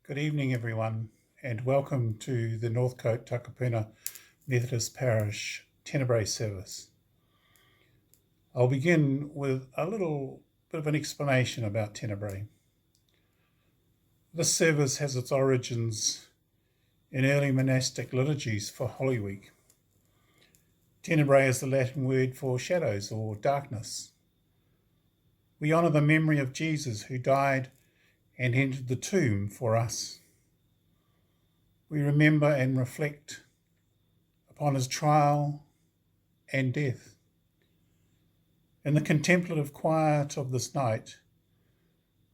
Good evening, everyone, and welcome to the Northcote Takapuna Methodist Parish Tenebrae service. I'll begin with a little bit of an explanation about Tenebrae. This service has its origins in early monastic liturgies for Holy Week. Tenebrae is the Latin word for shadows or darkness. We honour the memory of Jesus who died and entered the tomb for us. We remember and reflect upon his trial and death. In the contemplative quiet of this night,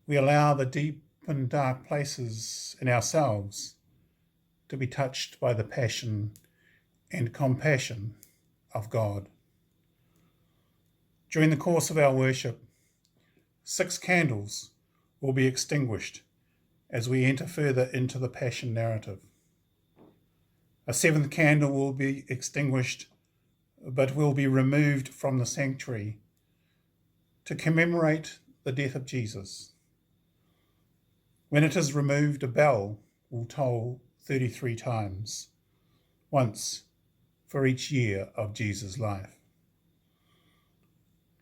we allow the deep and dark places in ourselves to be touched by the passion and compassion of God. During the course of our worship, 6 candles will be extinguished as we enter further into the Passion narrative. A 7th candle will be extinguished, but will be removed from the sanctuary to commemorate the death of Jesus. When it is removed, a bell will toll 33 times, once for each year of Jesus' life.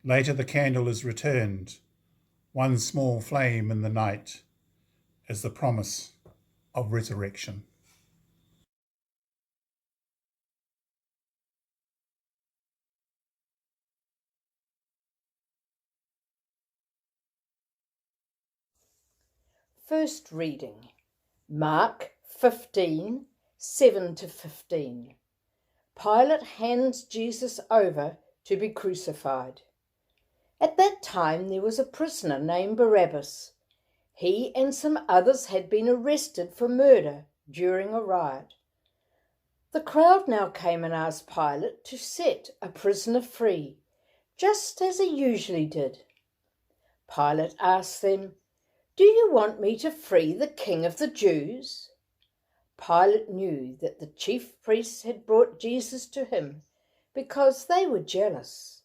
Later, the candle is returned, one small flame in the night, as the promise of resurrection. First reading, Mark 15, 7-15. Pilate hands Jesus over to be crucified. At that time there was a prisoner named Barabbas. He and some others had been arrested for murder during a riot. The crowd now came and asked Pilate to set a prisoner free, just as he usually did. Pilate asked them, "Do you want me to free the King of the Jews?" Pilate knew that the chief priests had brought Jesus to him because they were jealous.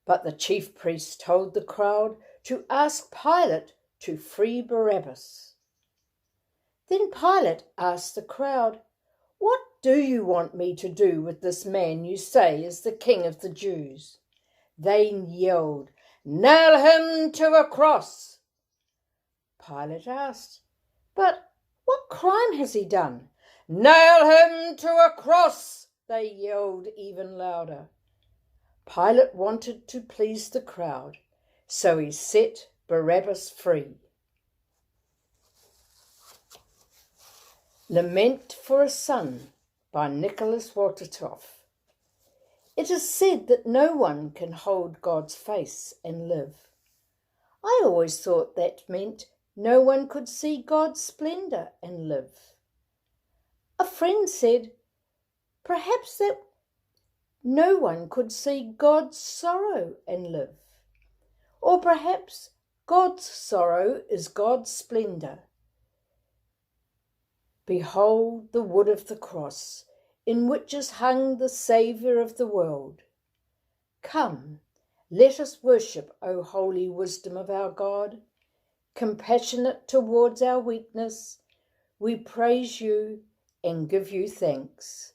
But the chief priests told the crowd to ask Pilate to free Barabbas. Then Pilate asked the crowd, "What do you want me to do with this man you say is the King of the Jews?" They yelled, "Nail him to a cross!" Pilate asked, "But what crime has he done?" "Nail him to a cross!" they yelled even louder. Pilate wanted to please the crowd, so he set Barabbas free. Lament for a Son by Nicholas Waltertoff. It is said that no one can hold God's face and live. I always thought that meant no one could see God's splendour and live. A friend said, perhaps that no one could see God's sorrow and live. Or perhaps God's sorrow is God's splendour. Behold the wood of the cross, in which is hung the Saviour of the world. Come, let us worship, O holy wisdom of our God. Compassionate towards our weakness, we praise you and give you thanks,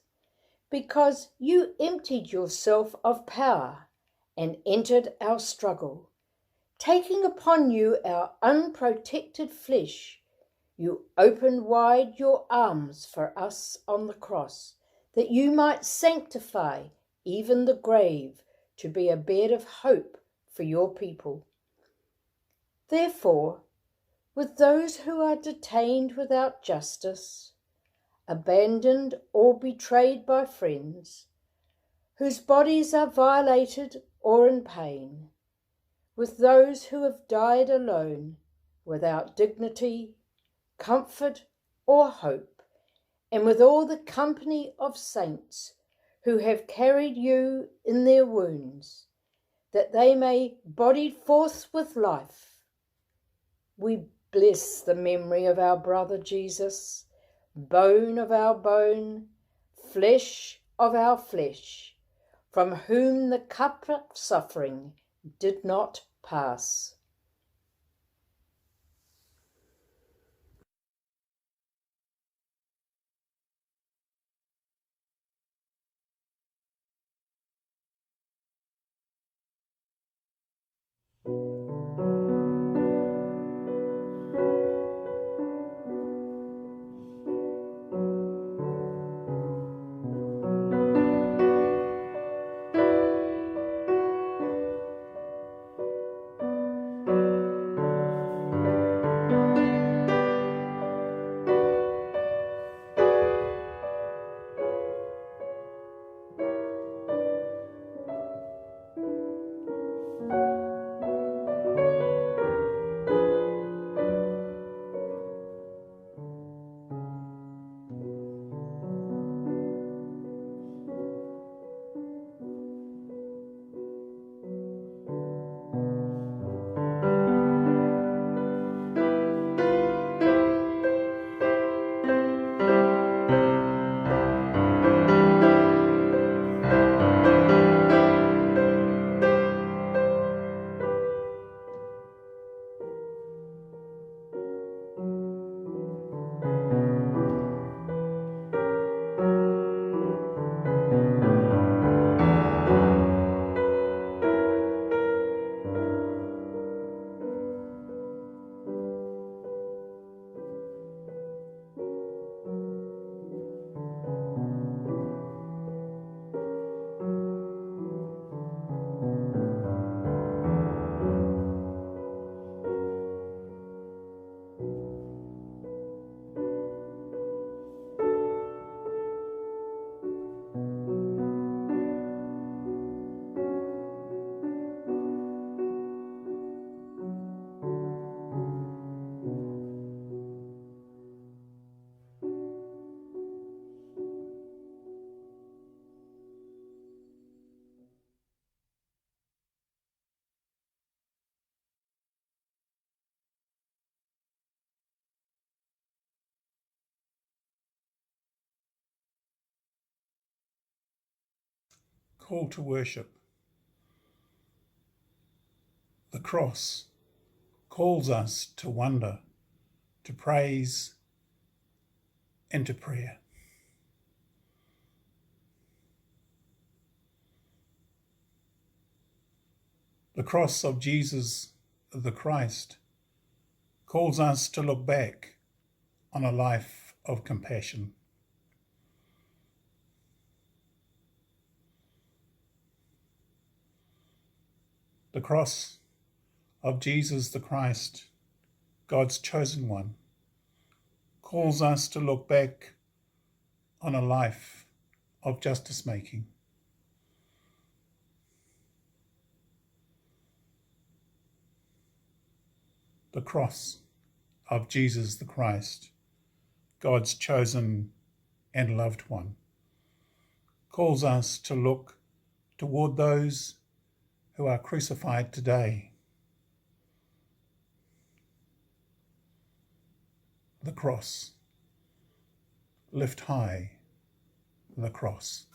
because you emptied yourself of power and entered our struggle. Taking upon you our unprotected flesh, you opened wide your arms for us on the cross, that you might sanctify even the grave to be a bed of hope for your people. Therefore, with those who are detained without justice, abandoned or betrayed by friends, whose bodies are violated or in pain, with those who have died alone, without dignity, comfort, or hope, and with all the company of saints who have carried you in their wounds, that they may body forth with life. We bless the memory of our brother Jesus, bone of our bone, flesh of our flesh, from whom the cup of suffering did not pass. Call to worship. The cross calls us to wonder, to praise, and to prayer. The cross of Jesus the Christ calls us to look back on a life of compassion. The cross of Jesus the Christ, God's chosen one, calls us to look back on a life of justice making. The cross of Jesus the Christ, God's chosen and loved one, calls us to look toward those who are crucified today. The cross. Lift high the cross.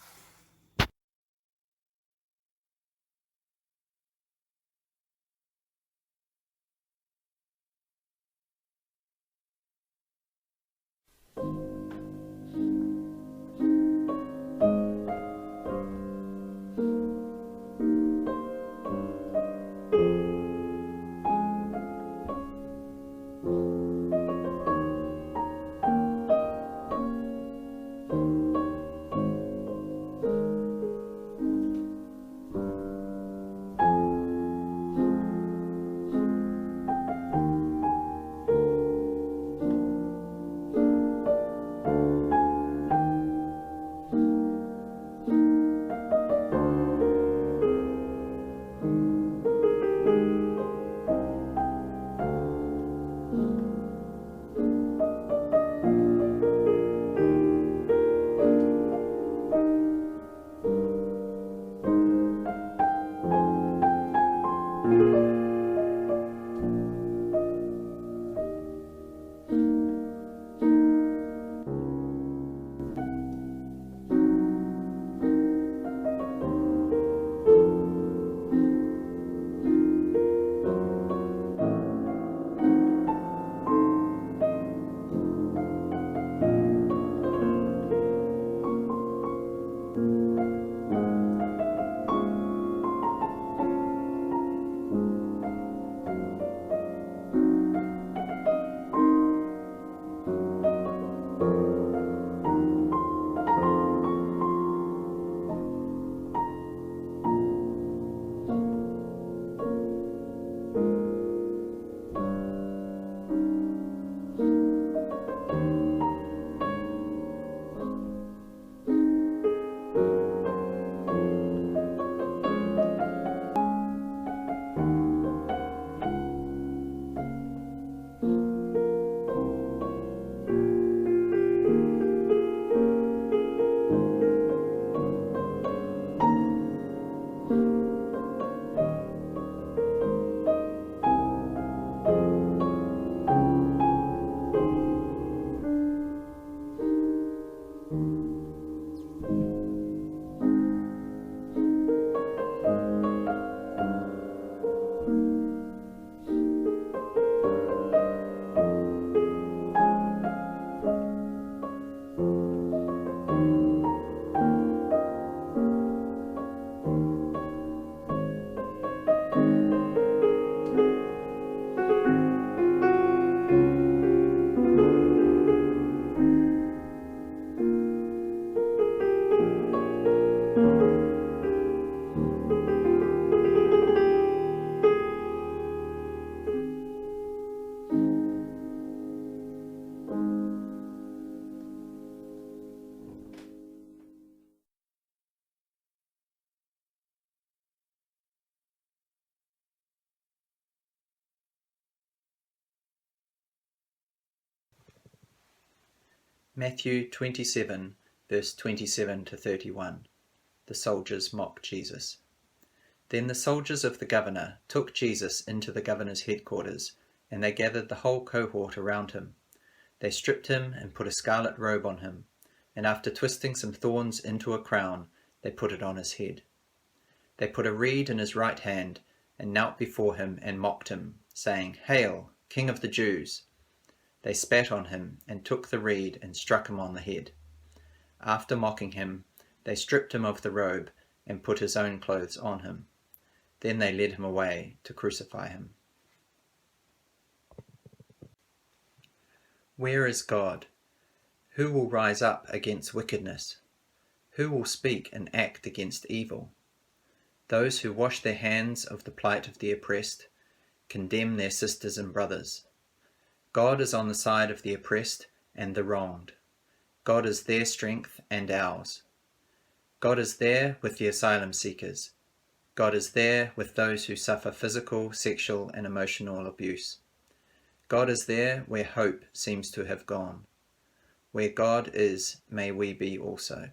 Matthew 27, verse 27 to 31. The soldiers mock Jesus. Then the soldiers of the governor took Jesus into the governor's headquarters, and they gathered the whole cohort around him. They stripped him and put a scarlet robe on him, and after twisting some thorns into a crown, they put it on his head. They put a reed in his right hand, and knelt before him and mocked him, saying, "Hail, King of the Jews!" They spat on him, and took the reed and struck him on the head. After mocking him, they stripped him of the robe, and put his own clothes on him. Then they led him away to crucify him. Where is God? Who will rise up against wickedness? Who will speak and act against evil? Those who wash their hands of the plight of the oppressed, condemn their sisters and brothers. God is on the side of the oppressed and the wronged. God is their strength and ours. God is there with the asylum seekers. God is there with those who suffer physical, sexual, and emotional abuse. God is there where hope seems to have gone. Where God is, may we be also.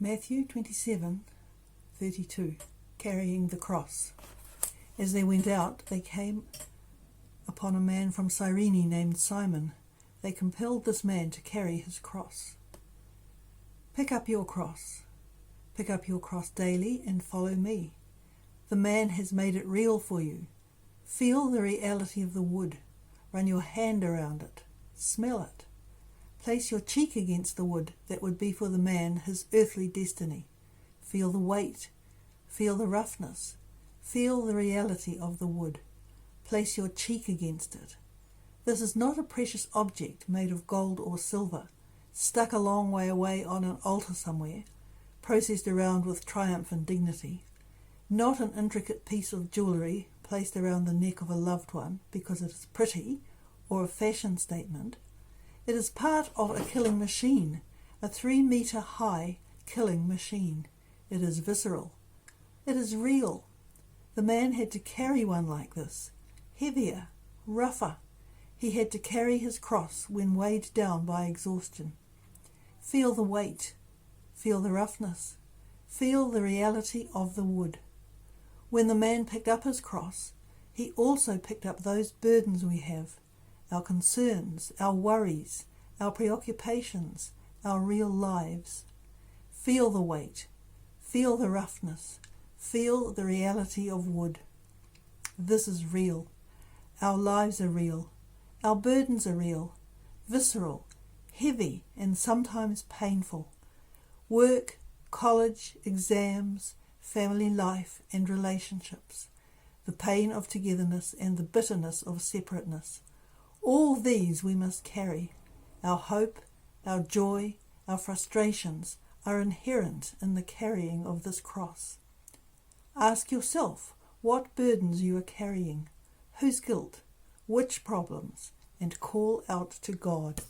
Matthew 27:32, carrying the cross. As they went out, they came upon a man from Cyrene named Simon. They compelled this man to carry his cross. Pick up your cross. Pick up your cross daily and follow me. The man has made it real for you. Feel the reality of the wood. Run your hand around it. Smell it. Place your cheek against the wood that would be for the man his earthly destiny. Feel the weight. Feel the roughness. Feel the reality of the wood. Place your cheek against it. This is not a precious object made of gold or silver, stuck a long way away on an altar somewhere, processed around with triumph and dignity. Not an intricate piece of jewellery placed around the neck of a loved one because it is pretty or a fashion statement. It is part of a killing machine, a 3-metre high killing machine. It is visceral. It is real. The man had to carry one like this, heavier, rougher. He had to carry his cross when weighed down by exhaustion. Feel the weight. Feel the roughness. Feel the reality of the wood. When the man picked up his cross, he also picked up those burdens we have, our concerns, our worries, our preoccupations, our real lives. Feel the weight. Feel the roughness. Feel the reality of wood. This is real. Our lives are real. Our burdens are real, visceral, heavy, and sometimes painful. Work, college, exams, family life and relationships, the pain of togetherness and the bitterness of separateness. All these we must carry. Our hope, our joy, our frustrations are inherent in the carrying of this cross. Ask yourself what burdens you are carrying, whose guilt, which problems, and call out to God.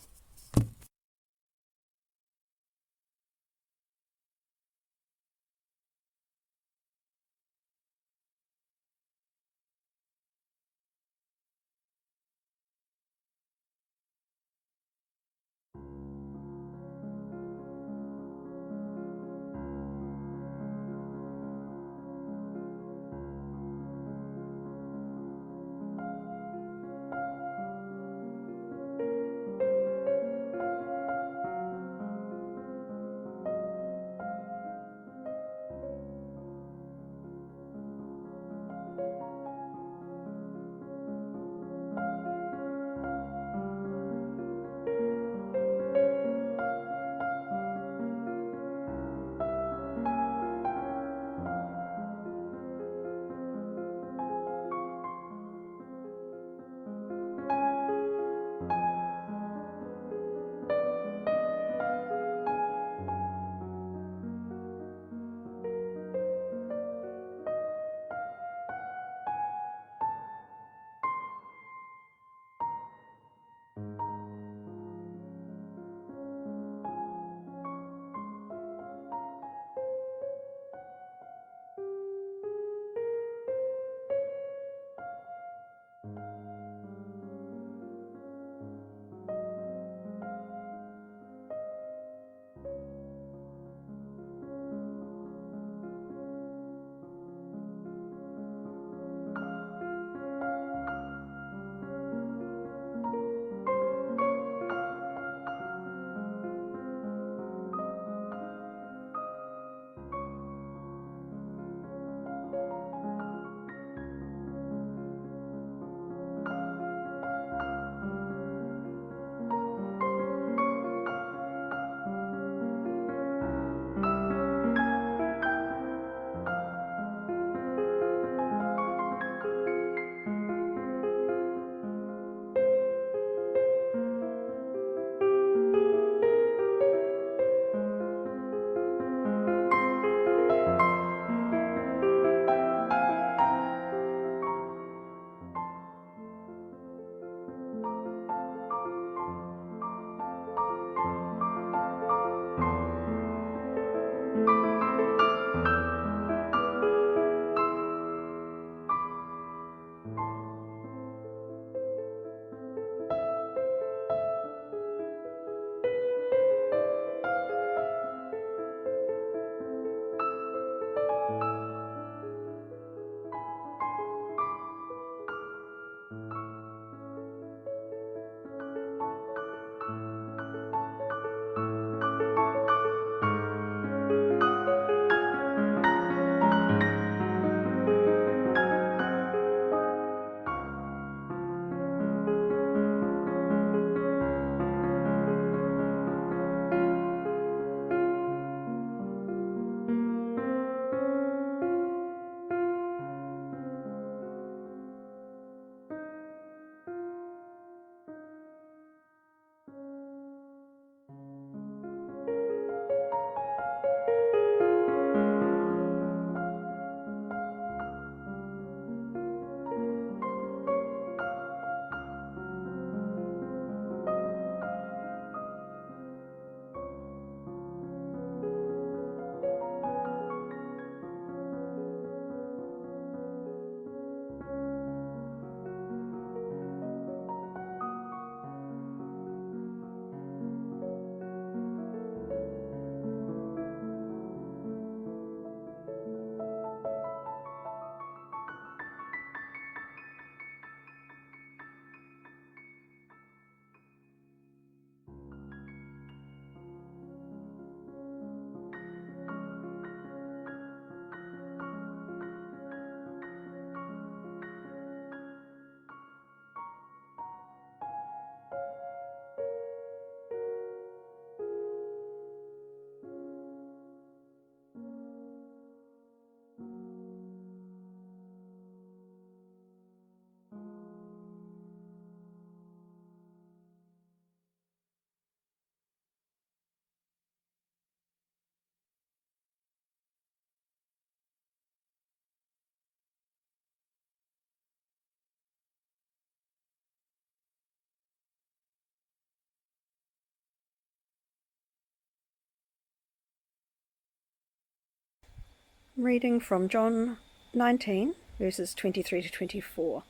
Reading from John 19, verses 23 to 24.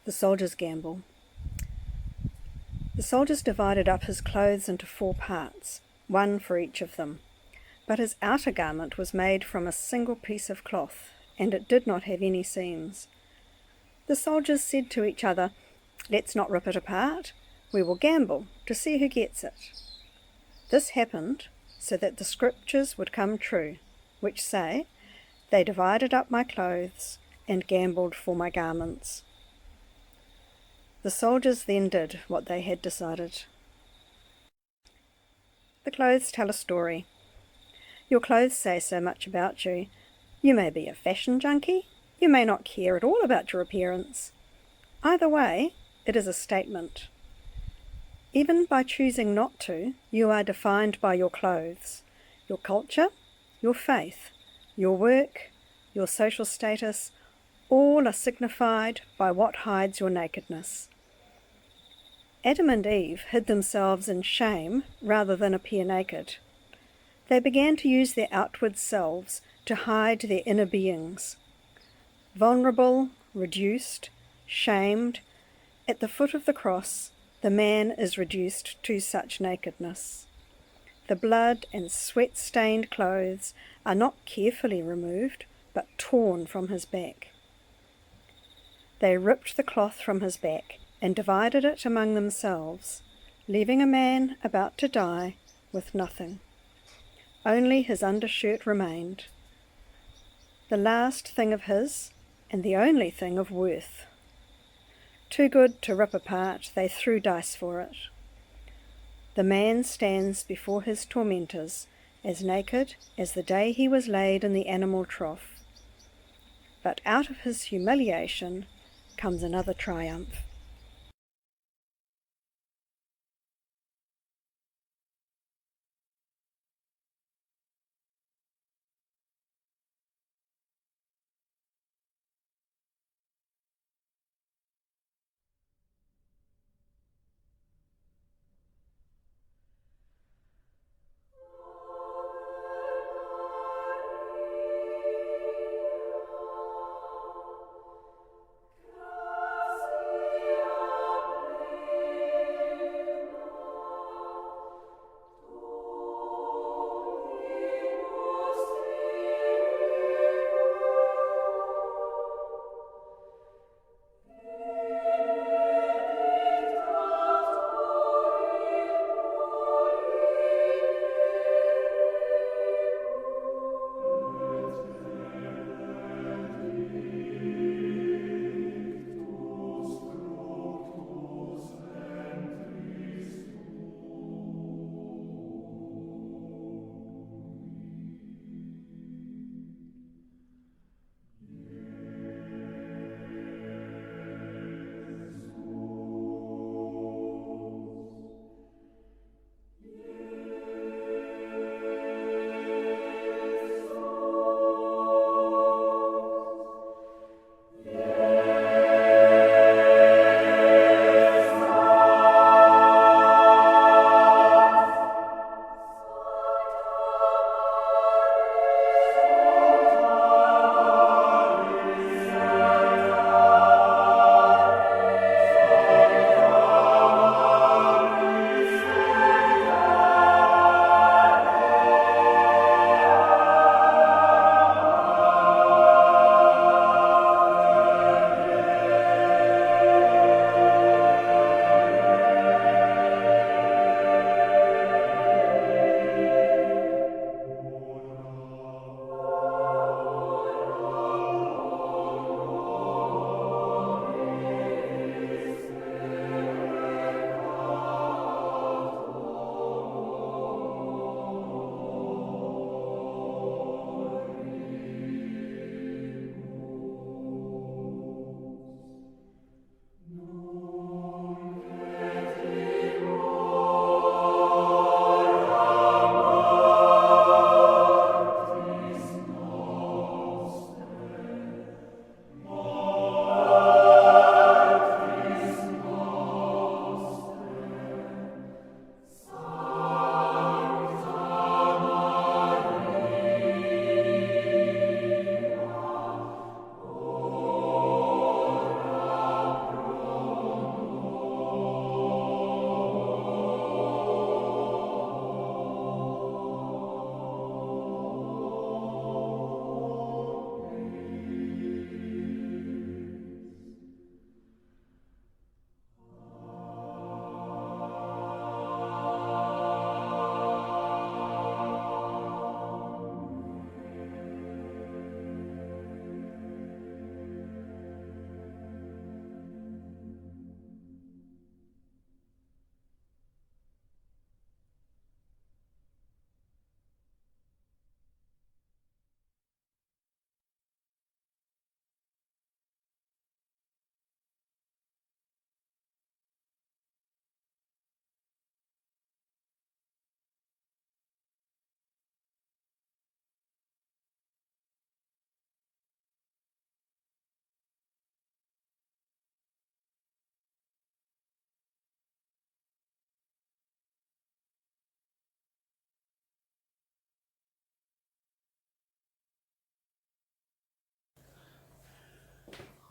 The soldiers' gamble. The soldiers divided up his clothes into 4 parts, one for each of them. But his outer garment was made from a single piece of cloth, and it did not have any seams. The soldiers said to each other, "Let's not rip it apart. We will gamble to see who gets it." This happened so that the scriptures would come true, which say, "They divided up my clothes and gambled for my garments." The soldiers then did what they had decided. The clothes tell a story. Your clothes say so much about you. You may be a fashion junkie. You may not care at all about your appearance. Either way, it is a statement. Even by choosing not to, you are defined by your clothes, your culture, your faith, your work, your social status, all are signified by what hides your nakedness. Adam and Eve hid themselves in shame rather than appear naked. They began to use their outward selves to hide their inner beings. Vulnerable, reduced, shamed, at the foot of the cross, the man is reduced to such nakedness. The blood and sweat-stained clothes are not carefully removed, but torn from his back. They ripped the cloth from his back and divided it among themselves, leaving a man about to die with nothing. Only his undershirt remained, the last thing of his and the only thing of worth. Too good to rip apart, they threw dice for it. The man stands before his tormentors as naked as the day he was laid in the animal trough. But out of his humiliation comes another triumph.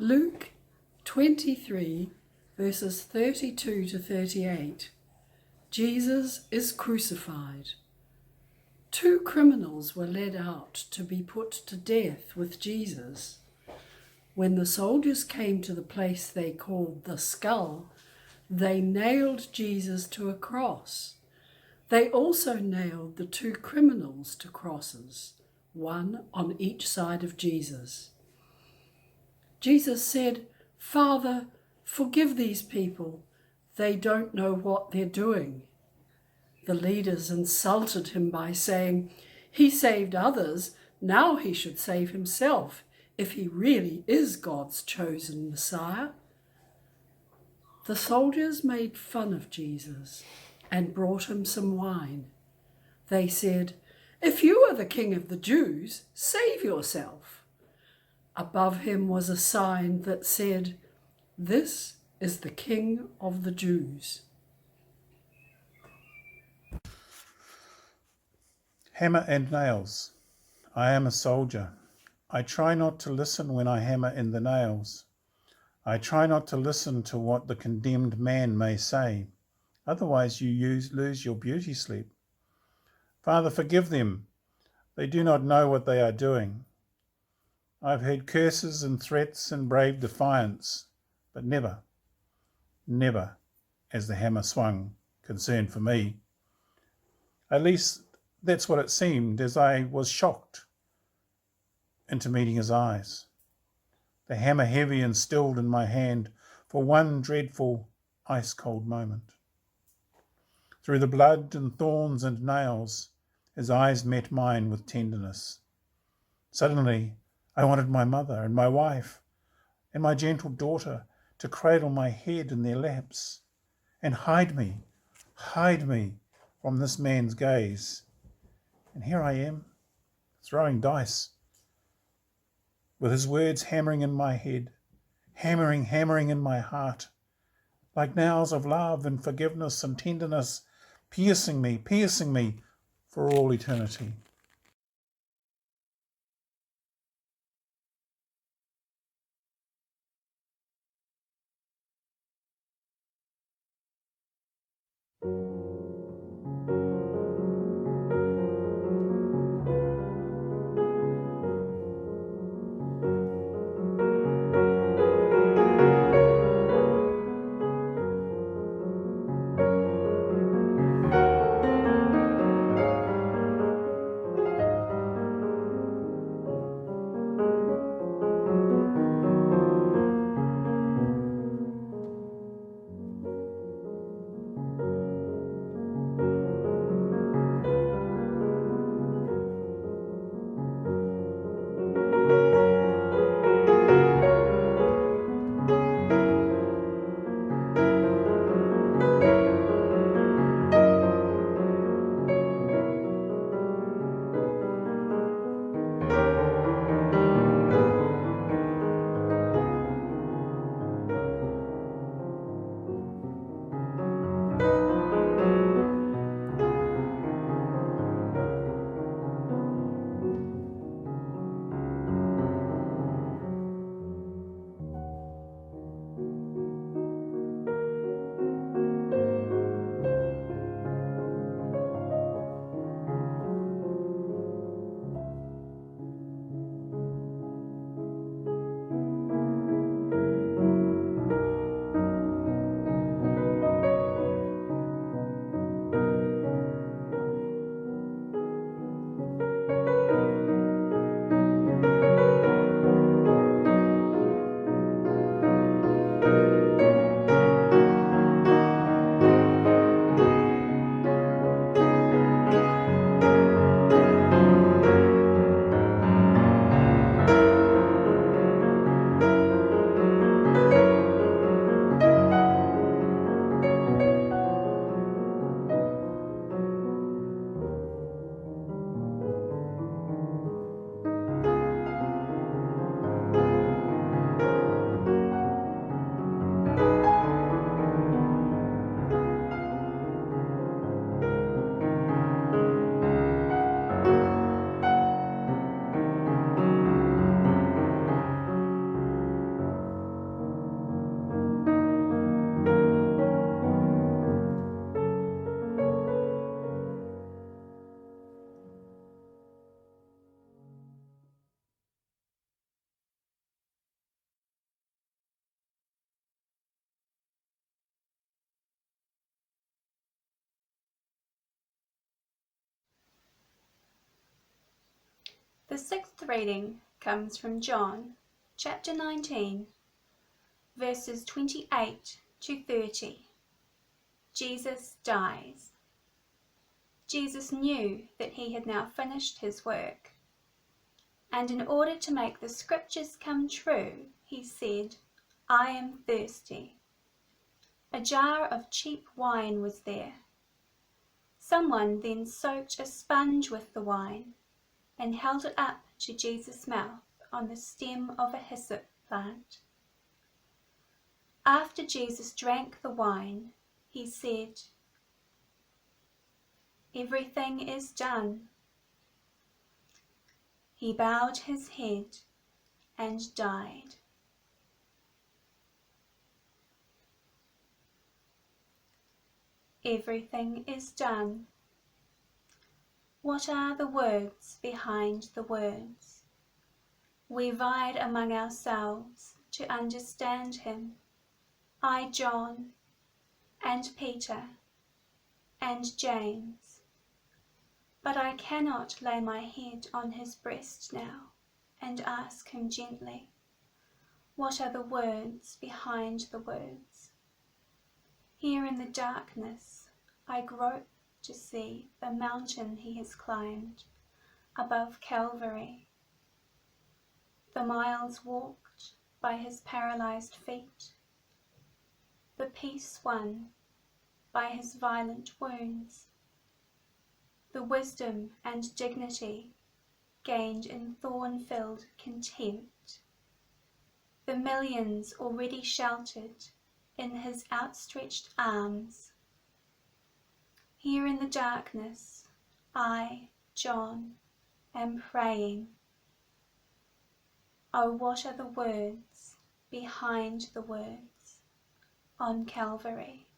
Luke 23, verses 32 to 38. Jesus is crucified. 2 criminals were led out to be put to death with Jesus. When the soldiers came to the place they called the Skull, they nailed Jesus to a cross. They also nailed the 2 criminals to crosses, one on each side of Jesus. Jesus said, "Father, forgive these people. They don't know what they're doing." The leaders insulted him by saying, "He saved others, now he should save himself, if he really is God's chosen Messiah." The soldiers made fun of Jesus and brought him some wine. They said, "If you are the king of the Jews, save yourself." Above him was a sign that said, "This is the King of the Jews." Hammer and nails. I am a soldier. I try not to listen when I hammer in the nails. I try not to listen to what the condemned man may say. Otherwise you lose your beauty sleep. Father, forgive them. They do not know what they are doing. I've heard curses and threats and brave defiance, but never, as the hammer swung, concern for me. At least that's what it seemed as I was shocked into meeting his eyes. The hammer heavy and stilled in my hand for one dreadful, ice-cold moment. Through the blood and thorns and nails, his eyes met mine with tenderness. Suddenly, I wanted my mother and my wife and my gentle daughter to cradle my head in their laps and hide me from this man's gaze. And here I am, throwing dice, with his words hammering in my head, hammering in my heart, like nails of love and forgiveness and tenderness, piercing me for all eternity. The sixth reading comes from John, chapter 19, verses 28 to 30. Jesus dies. Jesus knew that he had now finished his work, and in order to make the scriptures come true, he said, "I am thirsty." A jar of cheap wine was there. Someone then soaked a sponge with the wine and held it up to Jesus' mouth on the stem of a hyssop plant. After Jesus drank the wine, he said, "Everything is done." He bowed his head and died. Everything is done. What are the words behind the words? We vied among ourselves to understand him, I, John, and Peter, and James. But I cannot lay my head on his breast now and ask him gently, what are the words behind the words? Here in the darkness I grope to see the mountain he has climbed above Calvary, the miles walked by his paralyzed feet, the peace won by his violent wounds, the wisdom and dignity gained in thorn-filled contempt, the millions already sheltered in his outstretched arms. Here in the darkness, I, John, am praying. Oh, what are the words behind the words on Calvary?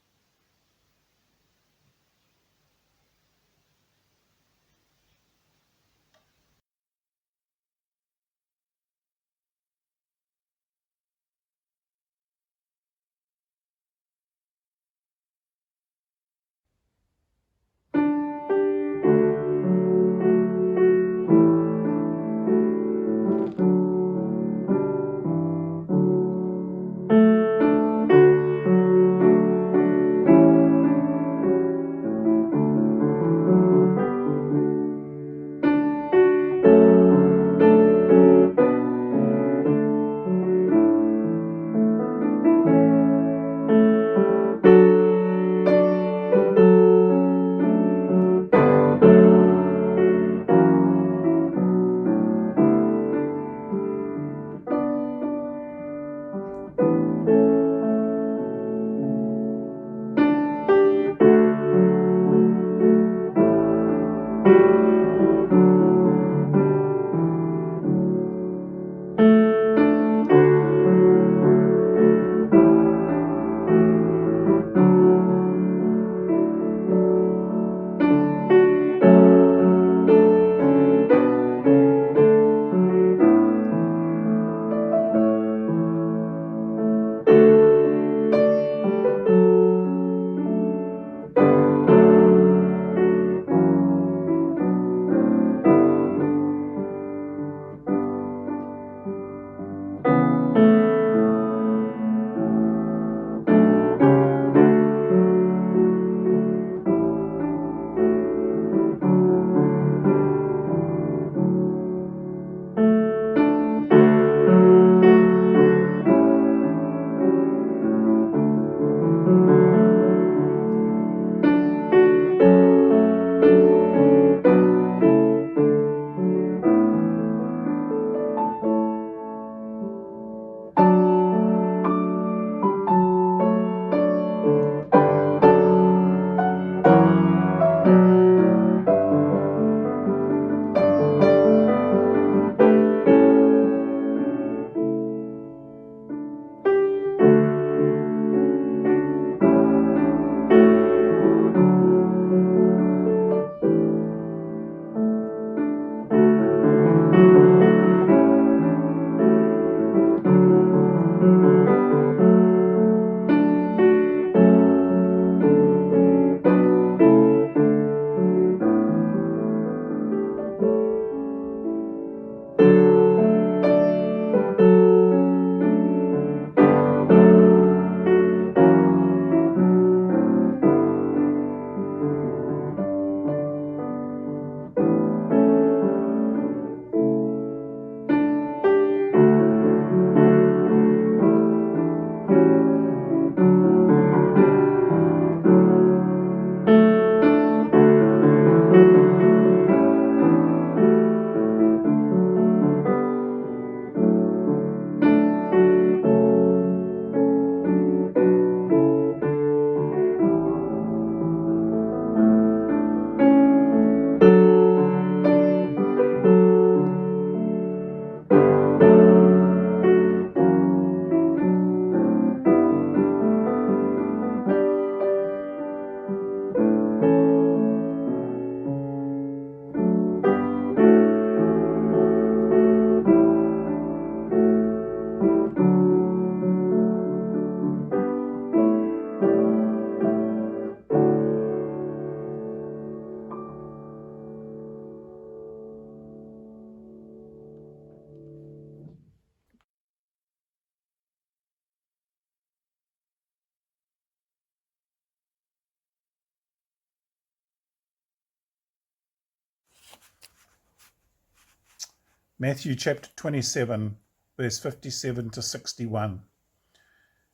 Matthew chapter 27, verse 57 to 61.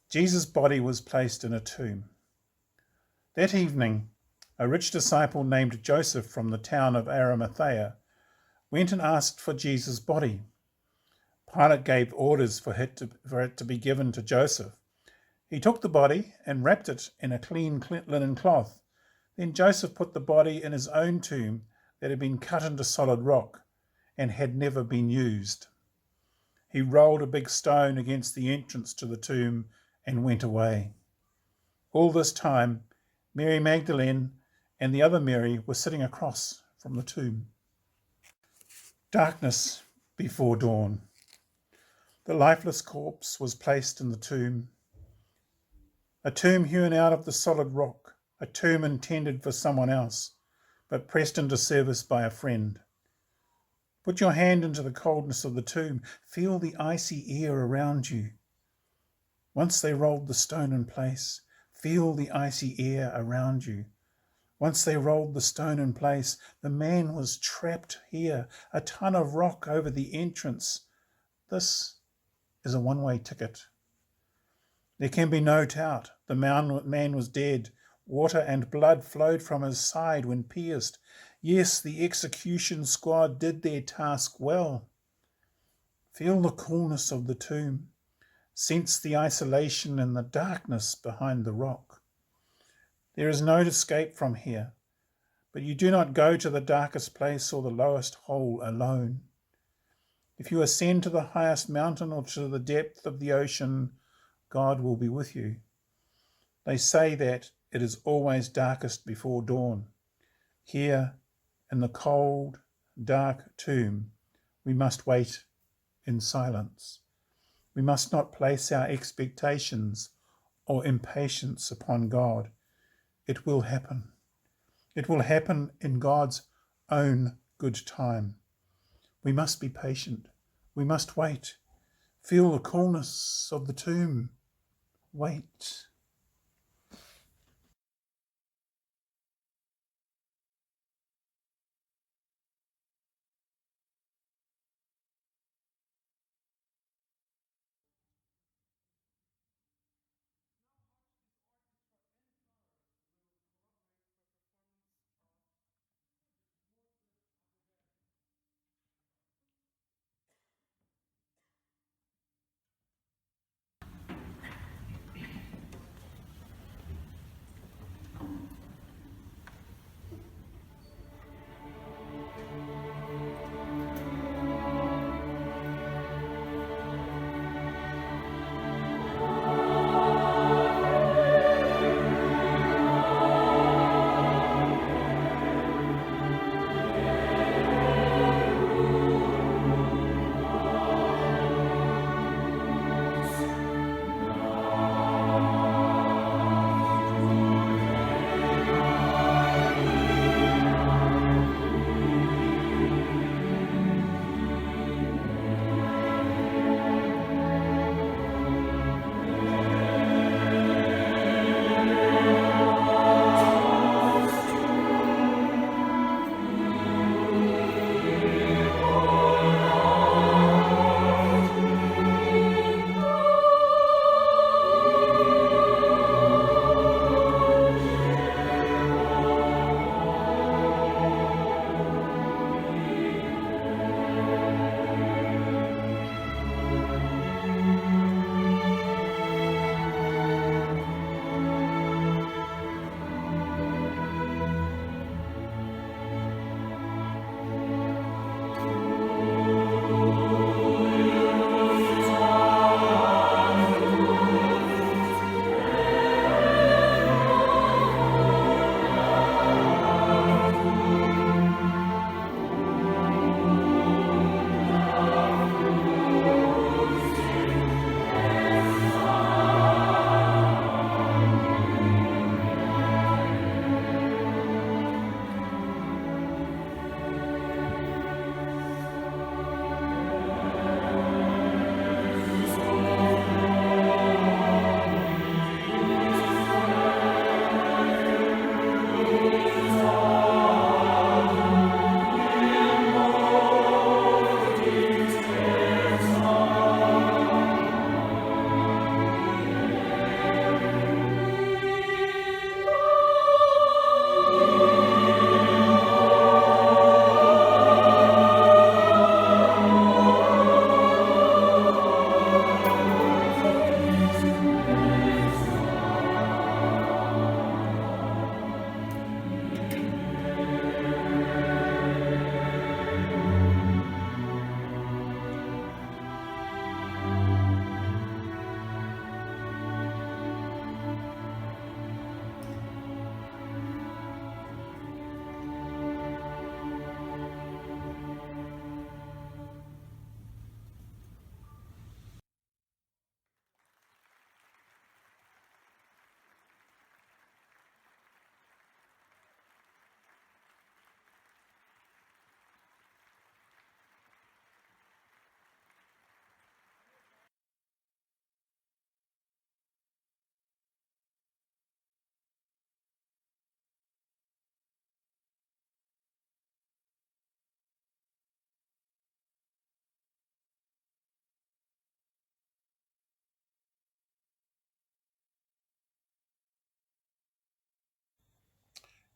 Jesus' body was placed in a tomb. That evening, a rich disciple named Joseph from the town of Arimathea went and asked for Jesus' body. Pilate gave orders for it to be given to Joseph. He took the body and wrapped it in a clean linen cloth. Then Joseph put the body in his own tomb that had been cut into solid rock and had never been used. He rolled a big stone against the entrance to the tomb and went away. All this time, Mary Magdalene and the other Mary were sitting across from the tomb. Darkness before dawn. The lifeless corpse was placed in the tomb. A tomb hewn out of the solid rock, a tomb intended for someone else, but pressed into service by a friend. Put your hand into the coldness of the tomb. Feel the icy air around you. Once they rolled the stone in place. Feel the icy air around you. Once they rolled the stone in place, the man was trapped here, a ton of rock over the entrance. This is a one-way ticket. There can be no doubt the man was dead. Water and blood flowed from his side when pierced. Yes, the execution squad did their task well. Feel the coolness of the tomb. Sense the isolation and the darkness behind the rock. There is no escape from here, but you do not go to the darkest place or the lowest hole alone. If you ascend to the highest mountain or to the depth of the ocean, God will be with you. They say that it is always darkest before dawn. Here, in the cold, dark tomb, we must wait in silence. We must not place our expectations or impatience upon God. It will happen. It will happen in God's own good time. We must be patient. We must wait. Feel the coolness of the tomb. Wait.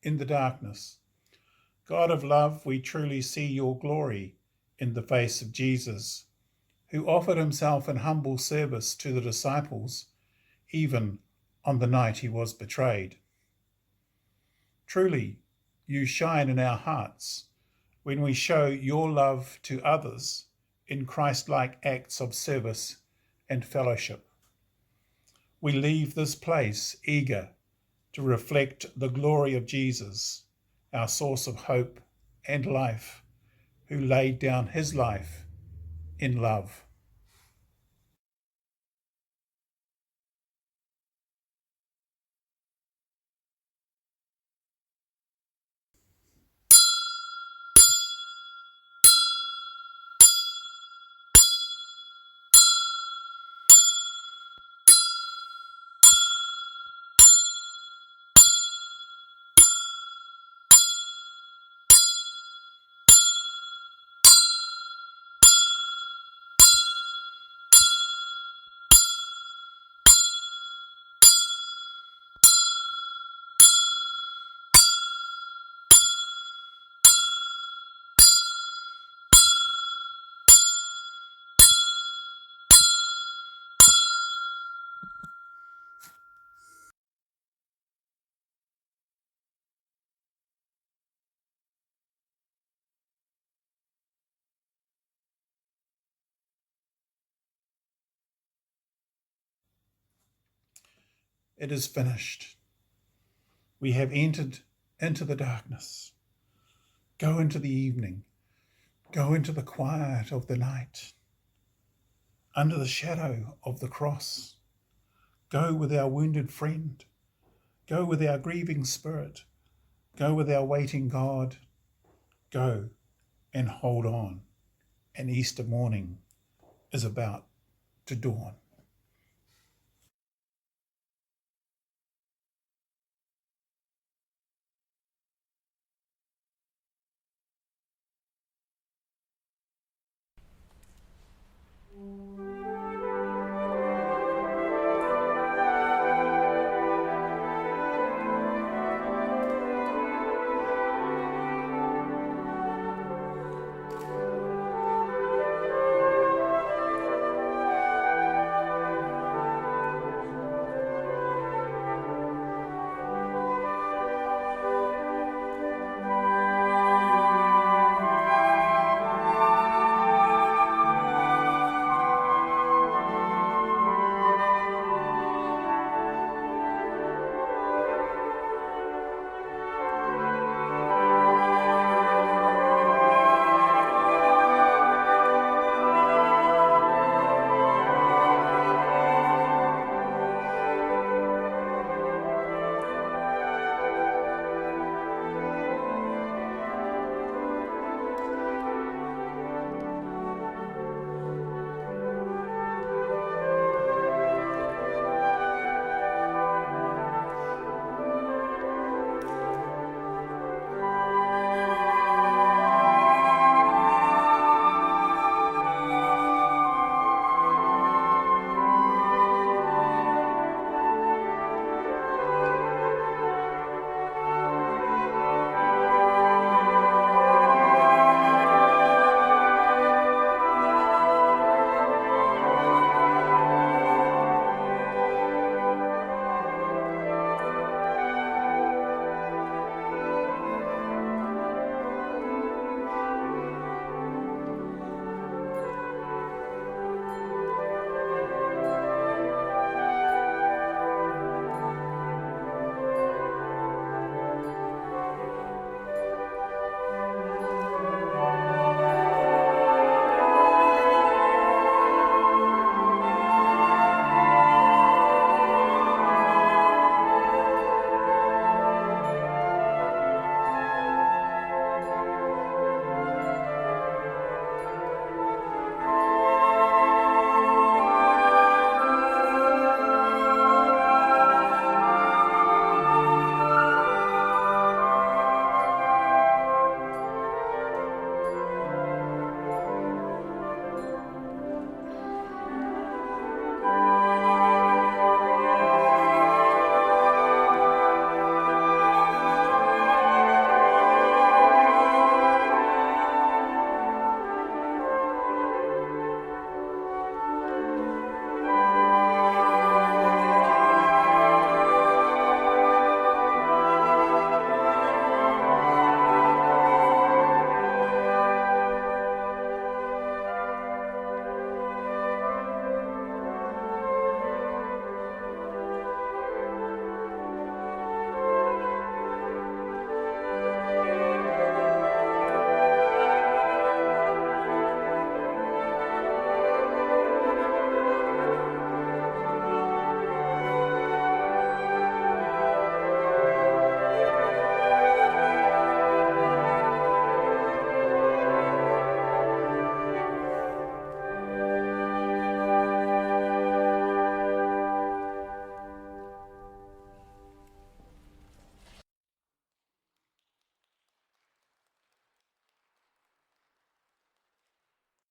in the darkness. God of love, we truly see your glory in the face of Jesus, who offered himself in humble service to the disciples, even on the night he was betrayed. Truly, you shine in our hearts when we show your love to others in Christ-like acts of service and fellowship. We leave this place eager to reflect the glory of Jesus, our source of hope and life, who laid down his life in love. It is finished. We have entered into the darkness. Go into the evening. Go into the quiet of the night. Under the shadow of the cross. Go with our wounded friend. Go with our grieving spirit. Go with our waiting God. Go and hold on. An Easter morning is about to dawn.